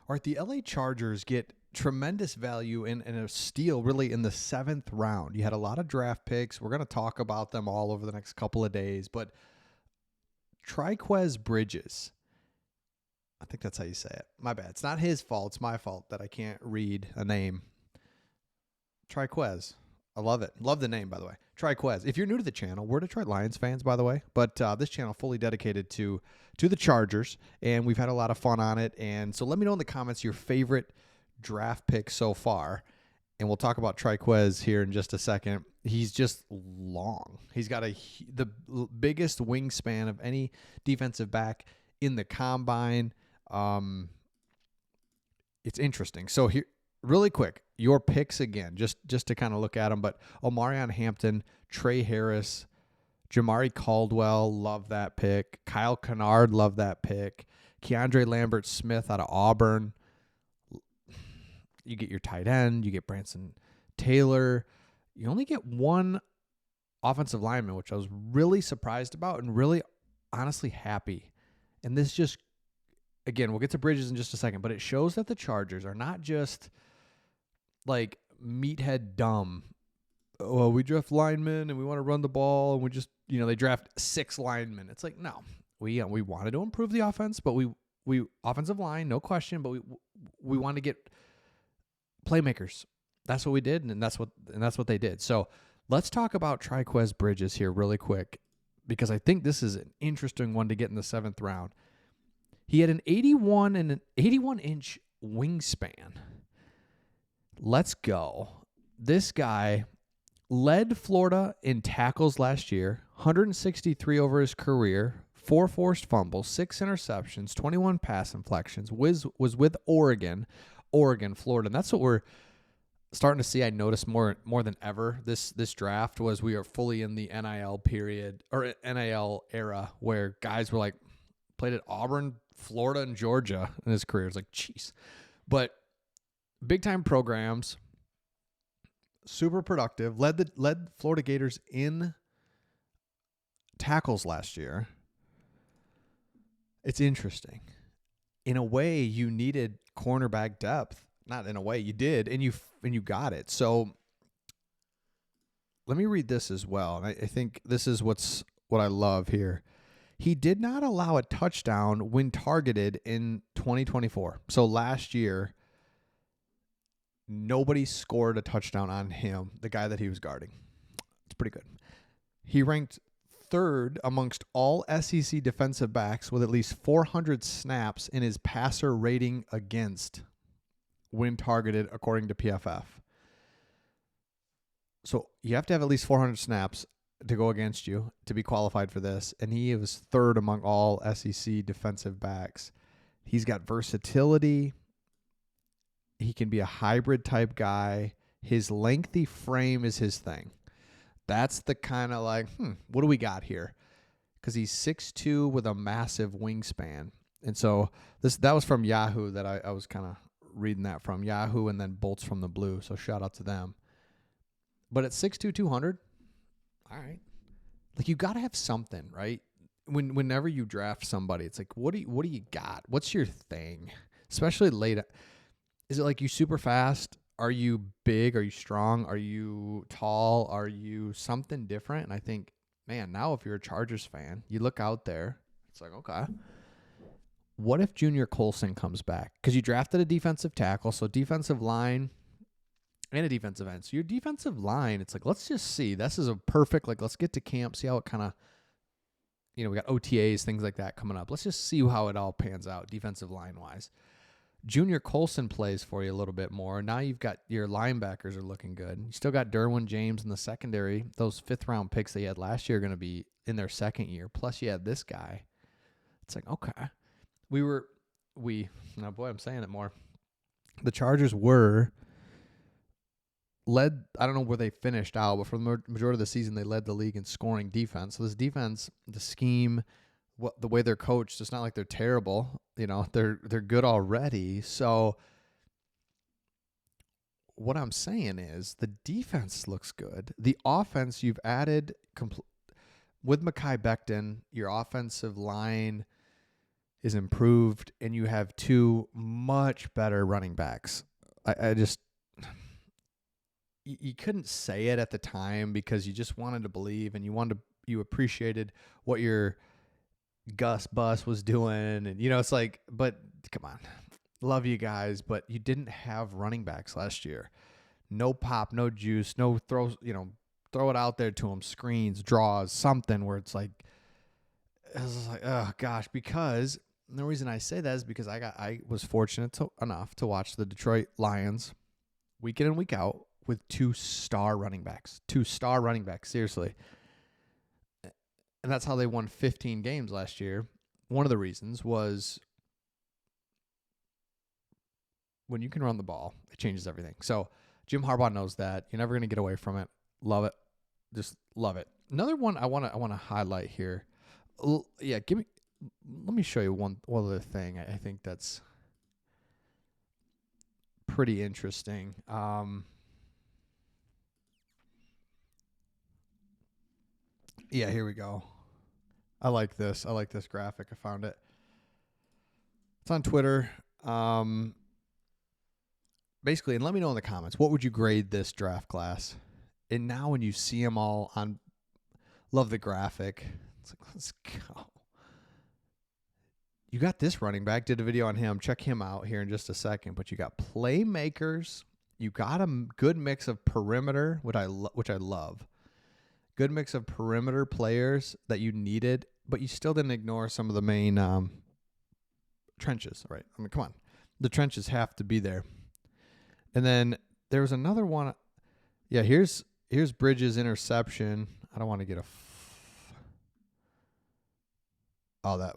All right, the LA Chargers get tremendous value in a steal really in the 7th round. You had a lot of draft picks. We're going to talk about them all over the next couple of days, but Trikweze Bridges, I think that's how you say it. My bad. It's not his fault. It's my fault that I can't read a name. Trikweze. I love it. Love the name, by the way. Trikweze. If you're new to the channel, we're Detroit Lions fans, by the way, but this channel fully dedicated to the Chargers, and we've had a lot of fun on it. And so let me know in the comments your favorite draft pick so far, and we'll talk about Trikweze here in just a second. He's just long. He's got the biggest wingspan of any defensive back in the combine. It's interesting. So here, really quick, your picks again, just to kind of look at them. But Omarion Hampton, Trey Harris, Jamari Caldwell, love that pick. Kyle Kennard, love that pick. Keandre Lambert-Smith out of Auburn. You get your tight end. You get Branson Taylor. You only get one offensive lineman, which I was really surprised about and really honestly happy. And this just, again, we'll get to Bridges in just a second, but it shows that the Chargers are not just like meathead dumb. Oh, we draft linemen and we want to run the ball and we just, they draft 6 linemen. It's like, no, we wanted to improve the offense, but we offensive line, no question, but we want to get playmakers. That's what we did, and that's what they did. So let's talk about Trikweze Bridges here really quick, because I think this is an interesting one to get in the 7th round. He had an 81-inch wingspan. Let's go. This guy led Florida in tackles last year, 163 over his career, 4 forced fumbles, 6 interceptions, 21 pass inflections. Was with Oregon, Florida. And that's what we're starting to see. I noticed more than ever this draft was we are fully in the NIL period or NIL era where guys were like played at Auburn, Florida, and Georgia in his career. It's like, jeez. But big time programs, super productive, led Florida Gators in tackles last year. It's interesting. In a way, you needed cornerback depth. Not in a way, you did, and you got it. So let me read this as well. And I think this is what I love here. He did not allow a touchdown when targeted in 2024. So last year, nobody scored a touchdown on him, the guy that he was guarding. It's pretty good. He ranked 3rd amongst all SEC defensive backs with at least 400 snaps in his passer rating against when targeted, according to PFF. So you have to have at least 400 snaps to go against you to be qualified for this, and he was 3rd among all SEC defensive backs. He's got versatility. He can be a hybrid type guy. His lengthy frame is his thing. That's the kind of like, what do we got here? Because he's 6'2" with a massive wingspan. And so that was from Yahoo that I was kind of reading that from. Yahoo and then Bolts from the Blue. So shout out to them. But at 6'2", 200, all right. Like you got to have something, right? Whenever you draft somebody, it's like, what do you got? What's your thing? Especially late. Is it like you super fast? Are you big? Are you strong? Are you tall? Are you something different? And I think, man, now if you're a Chargers fan, you look out there, it's like, okay, what if Junior Colson comes back? Because you drafted a defensive tackle, so defensive line and a defensive end. So your defensive line, it's like, let's just see. This is a perfect, like, let's get to camp, see how it kind of, we got OTAs, things like that coming up. Let's just see how it all pans out defensive line-wise. Junior Colson plays for you a little bit more. Now you've got your linebackers are looking good. You still got Derwin James in the secondary. Those 5th-round picks they had last year are going to be in their 2nd year. Plus you had this guy. It's like, okay. Oh boy, I'm saying it more. The Chargers were led, I don't know where they finished out, but for the majority of the season, they led the league in scoring defense. So this defense, the scheme, the way they're coached, it's not like they're terrible. They're good already. So what I'm saying is the defense looks good. The offense you've added with Mekhi Becton, your offensive line is improved, and you have two much better running backs. I just, you couldn't say it at the time because you just wanted to believe, and you appreciated what your Gus Bus was doing, and it's like, but come on, love you guys, but you didn't have running backs last year. No pop, no juice, no throws. Throw it out there to them, screens, draws, something where it's like, oh gosh, because the reason I say that is because I was fortunate enough to watch the Detroit Lions week in and week out with two star running backs, seriously. And that's how they won 15 games last year. One of the reasons was when you can run the ball, it changes everything. So Jim Harbaugh knows that. You're never going to get away from it. Love it. Just love it. Another one I want to highlight here. Yeah, let me show you one other thing I think that's pretty interesting. Yeah, here we go. I like this graphic. I found it. It's on Twitter. Basically, and let me know in the comments, what would you grade this draft class? And now when you see them all on, love the graphic. It's like, let's go. You got this running back. Did a video on him. Check him out here in just a second. But you got playmakers. You got a good mix of perimeter, which I love. Good mix of perimeter players that you needed, but you still didn't ignore some of the main trenches, right? I mean, come on. The trenches have to be there. And then there was another one. Yeah, here's Bridges' interception. I don't want to get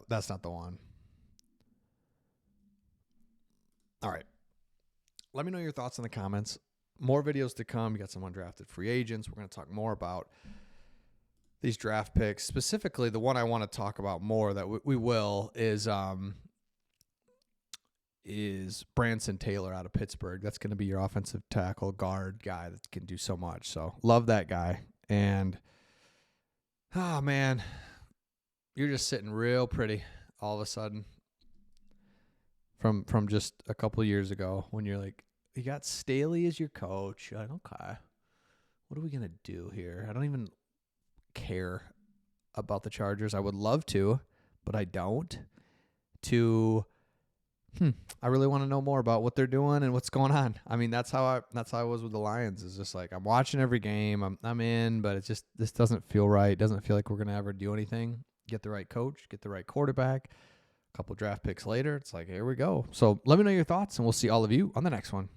that's not the one. All right. Let me know your thoughts in the comments. More videos to come. You got some undrafted free agents. We're going to talk more about these draft picks. Specifically, the one I want to talk about more that we will is Branson Taylor out of Pittsburgh. That's going to be your offensive tackle guard guy that can do so much. So love that guy. And, oh, man, you're just sitting real pretty all of a sudden from just a couple of years ago when you're like, you got Staley as your coach. You're like, okay, what are we going to do here? I don't even care about the Chargers. I would love to, but I don't. I really want to know more about what they're doing and what's going on. I mean, that's how I was with the Lions. It's just like, I'm watching every game. I'm in, but it's just, this doesn't feel right. It doesn't feel like we're going to ever do anything. Get the right coach, get the right quarterback. A couple draft picks later, it's like, here we go. So let me know your thoughts, and we'll see all of you on the next one.